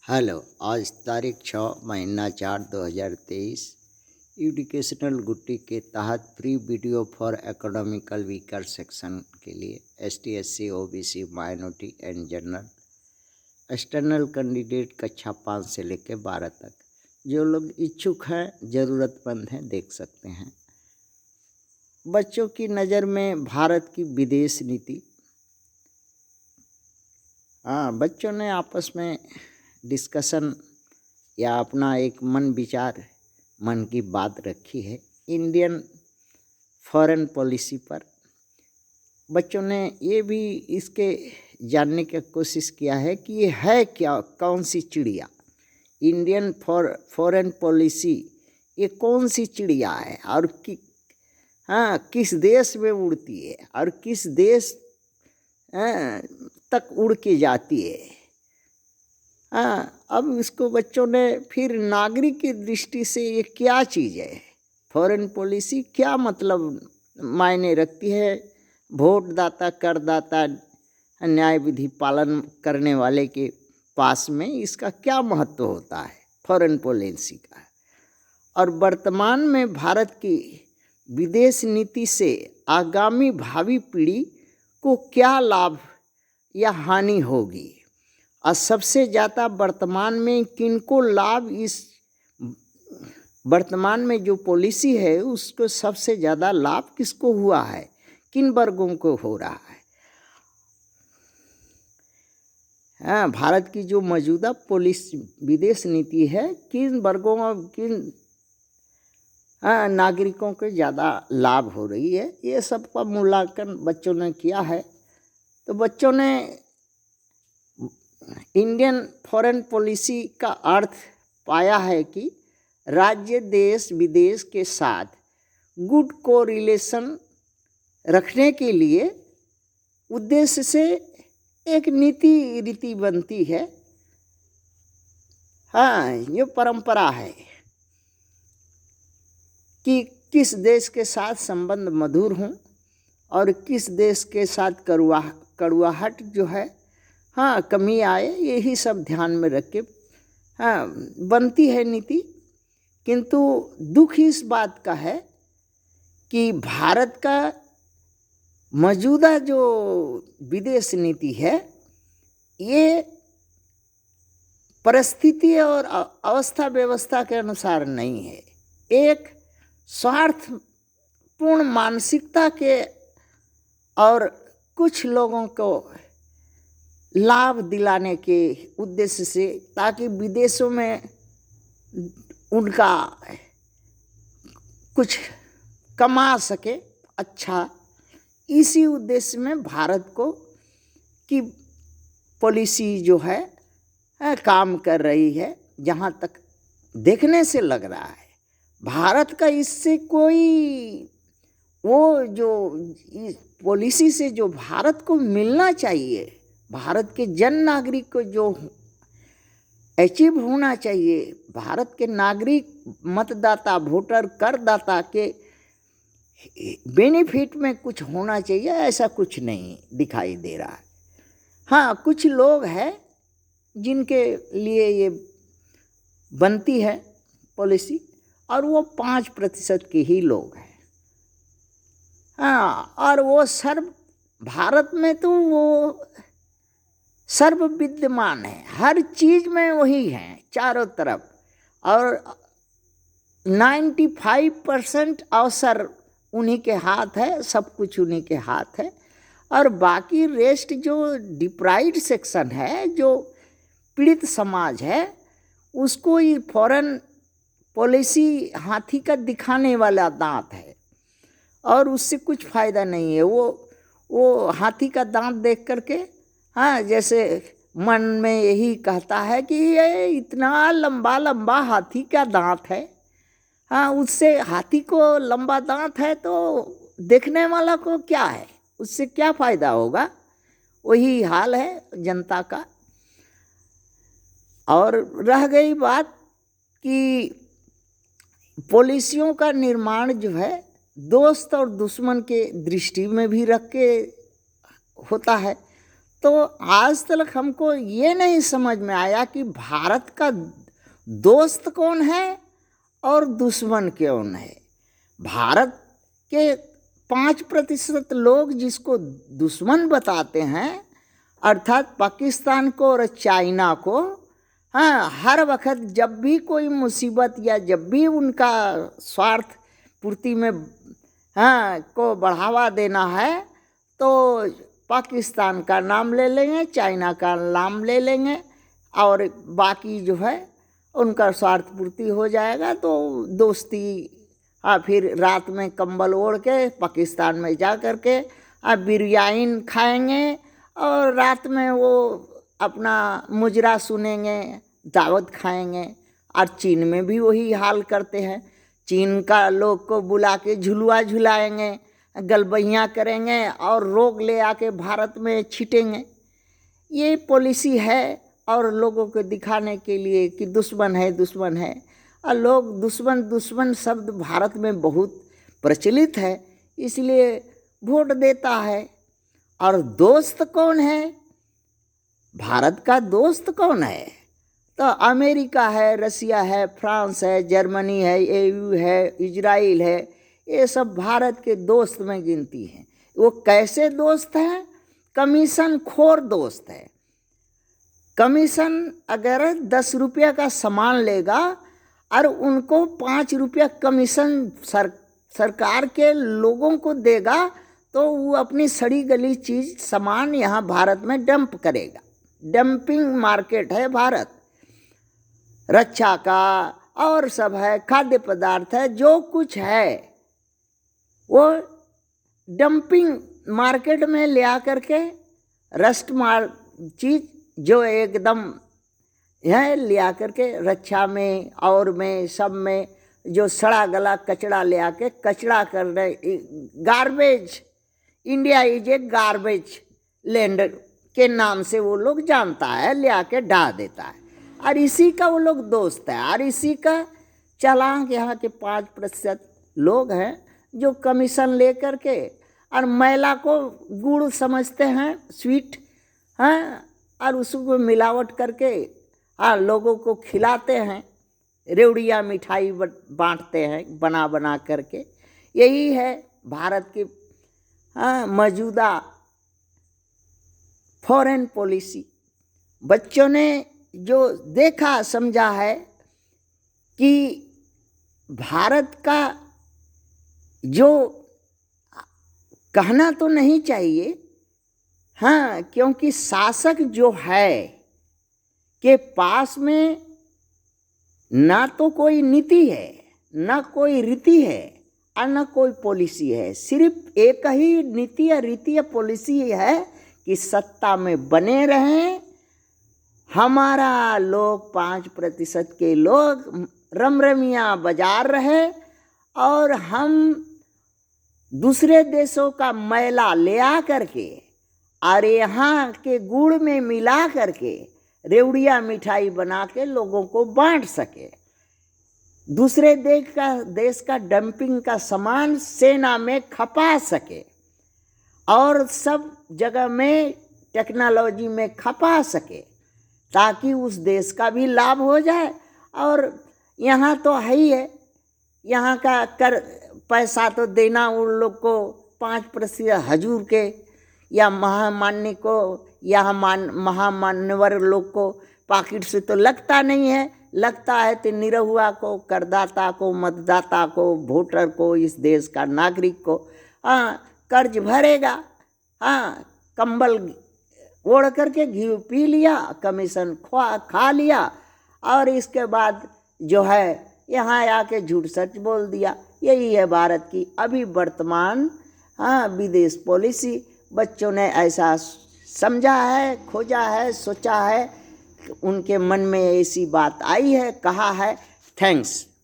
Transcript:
Hello. आज तारीख 6 महीना 4 2023 एजुकेशनल गुट्टी के तहत free video for academical weaker section के लिए ST SC OBC minority and general external candidate कक्षा 5 से लेकर 12 तक जो लोग इच्छुक हैं, ज़रूरतमंद हैं, देख सकते हैं। बच्चों की नज़र में भारत की विदेश नीति। बच्चों ने आपस में डिस्कशन या अपना एक मन की बात रखी है इंडियन फॉरेन पॉलिसी पर। बच्चों ने ये भी इसके जानने की कोशिश किया है कि ये है क्या, कौन सी चिड़िया। इंडियन फॉरेन पॉलिसी ये कौन सी चिड़िया है और किस देश में उड़ती है और किस देश तक उड़ के जाती है। अब इसको बच्चों ने फिर नागरिक की दृष्टि से ये क्या चीज़ है, फॉरेन पॉलिसी क्या मतलब मायने रखती है। वोटदाता, करदाता, न्याय विधि पालन करने वाले के पास में इसका क्या महत्व होता है फॉरेन पॉलिसी का। और वर्तमान में भारत की विदेश नीति से आगामी भावी पीढ़ी को क्या लाभ या हानि होगी और सबसे ज़्यादा वर्तमान में किनको लाभ, इस वर्तमान में जो पॉलिसी है उसको सबसे ज़्यादा लाभ किसको हुआ है, किन वर्गों को हो रहा है। भारत की जो मौजूदा विदेश नीति है किन वर्गों और किन नागरिकों को ज़्यादा लाभ हो रही है, ये सब का मूल्यांकन बच्चों ने किया है। तो बच्चों ने इंडियन फॉरेन पॉलिसी का अर्थ पाया है कि राज्य देश विदेश के साथ गुड कोरिलेशन रखने के लिए उद्देश्य से एक नीति रीति बनती है। ये परंपरा है कि किस देश के साथ संबंध मधुर हों और किस देश के साथ कड़वाहट जो है कमी आए, यही सब ध्यान में रख के बनती है नीति। किंतु दुख इस बात का है कि भारत का मौजूदा जो विदेश नीति है ये परिस्थिति और अवस्था व्यवस्था के अनुसार नहीं है। एक स्वार्थपूर्ण मानसिकता के और कुछ लोगों को लाभ दिलाने के उद्देश्य से, ताकि विदेशों में उनका कुछ कमा सके अच्छा, इसी उद्देश्य में भारत को की पॉलिसी जो है काम कर रही है। जहाँ तक देखने से लग रहा है भारत का इससे कोई वो जो इस पॉलिसी से जो भारत को मिलना चाहिए, भारत के जन नागरिक को जो अचीव होना चाहिए, भारत के नागरिक, मतदाता, वोटर, करदाता के बेनिफिट में कुछ होना चाहिए, ऐसा कुछ नहीं दिखाई दे रहा है। कुछ लोग हैं जिनके लिए ये बनती है पॉलिसी और वो 5% के ही लोग हैं। और वो भारत में तो वो सर्व विद्यमान है, हर चीज़ में वही हैं चारों तरफ, और 95% अवसर उन्हीं के हाथ है, सब कुछ उन्हीं के हाथ है। और बाकी रेस्ट जो डिप्राइव्ड सेक्शन है, जो पीड़ित समाज है, उसको ये फॉरेन पॉलिसी हाथी का दिखाने वाला दांत है और उससे कुछ फ़ायदा नहीं है। वो हाथी का दांत देख करके जैसे मन में यही कहता है कि ये इतना लंबा लंबा हाथी का दांत है। उससे हाथी को लंबा दांत है तो देखने वाला को क्या है, उससे क्या फ़ायदा होगा। वही हाल है जनता का। और रह गई बात कि पॉलिसियों का निर्माण जो है दोस्त और दुश्मन के दृष्टि में भी रख के होता है। तो आज तक हमको ये नहीं समझ में आया कि भारत का दोस्त कौन है और दुश्मन कौन है। भारत के 5% लोग जिसको दुश्मन बताते हैं, अर्थात पाकिस्तान को और चाइना को, हाँ, हर वक्त जब भी कोई मुसीबत या जब भी उनका स्वार्थ पूर्ति में, हाँ, को बढ़ावा देना है तो पाकिस्तान का नाम ले लेंगे, चाइना का नाम ले लेंगे और बाकी जो है उनका स्वार्थ पूर्ति हो जाएगा तो दोस्ती। हाँ, फिर रात में कंबल ओढ़ के पाकिस्तान में जा कर के बिरयानी खाएंगे और रात में वो अपना मुजरा सुनेंगे, दावत खाएंगे। और चीन में भी वही हाल करते हैं। चीन का लोग को बुला के झुलुआ झुलाएंगे, गलबैयाँ करेंगे और रोग ले आके भारत में छिटेंगे। ये पॉलिसी है और लोगों को दिखाने के लिए कि दुश्मन है, दुश्मन है। और लोग दुश्मन दुश्मन शब्द भारत में बहुत प्रचलित है, इसलिए वोट देता है। और दोस्त कौन है? भारत का दोस्त कौन है? तो अमेरिका है, रसिया है, फ्रांस है, जर्मनी है, EU है, इजराइल है, ये सब भारत के दोस्त में गिनती हैं। वो कैसे दोस्त हैं? कमीशन खोर दोस्त है। कमीशन अगर 10 रुपया का सामान लेगा और उनको 5 रुपया कमीशन सरकार के लोगों को देगा तो वो अपनी सड़ी गली चीज़ सामान यहाँ भारत में डंप करेगा। डंपिंग मार्केट है भारत, रक्षा का और सब है, खाद्य पदार्थ है, जो कुछ है वो डंपिंग मार्केट में ले आकर के रस्ट मार चीज़ जो एकदम है ले आकर के रक्षा में और में सब में जो सड़ा गला कचरा ले आके कचरा कर रहे, garbage, India is a garbage land के नाम से वो लोग जानता है, ले आके डाल देता है। और इसी का वो लोग दोस्त है। और इसी का चालाक यहाँ के 5% लोग हैं जो कमीशन ले कर के और मैला को गुड़ समझते हैं, स्वीट, हैं, और उसको मिलावट करके लोगों को खिलाते हैं। रेवड़िया मिठाई बांटते हैं बना बना करके। यही है भारत की मौजूदा फॉरेन पॉलिसी। बच्चों ने जो देखा समझा है कि भारत का जो कहना तो नहीं चाहिए, हाँ, क्योंकि शासक जो है के पास में ना तो कोई नीति है, ना कोई रीति है और ना कोई पॉलिसी है। सिर्फ एक ही नीति या रीति या पॉलिसी है कि सत्ता में बने रहें, हमारा लोग 5% के लोग रमरमियाँ बजा रहे और हम दूसरे देशों का मैला ले आ करके और यहाँ के गुड़ में मिला करके रेवड़िया मिठाई बना के लोगों को बांट सके। दूसरे देश का डंपिंग का सामान सेना में खपा सके और सब जगह में टेक्नोलॉजी में खपा सके ताकि उस देश का भी लाभ हो जाए। और यहाँ तो है ही है, यहाँ का कर पैसा तो देना उन लोग को 5% हजूर के या महामान्य को या महामान्यवर लोग को पॉकेट से तो लगता नहीं है। लगता है तो निरहुआ को, करदाता को, मतदाता को, वोटर को, इस देश का नागरिक को। कर्ज भरेगा, कंबल ओढ़ करके घी पी लिया, कमीशन खा लिया और इसके बाद जो है यहाँ आके झूठ सच बोल दिया। यही है भारत की अभी वर्तमान विदेश पॉलिसी। बच्चों ने ऐसा समझा है, खोजा है, सोचा है, उनके मन में ऐसी बात आई है, कहा है। थैंक्स।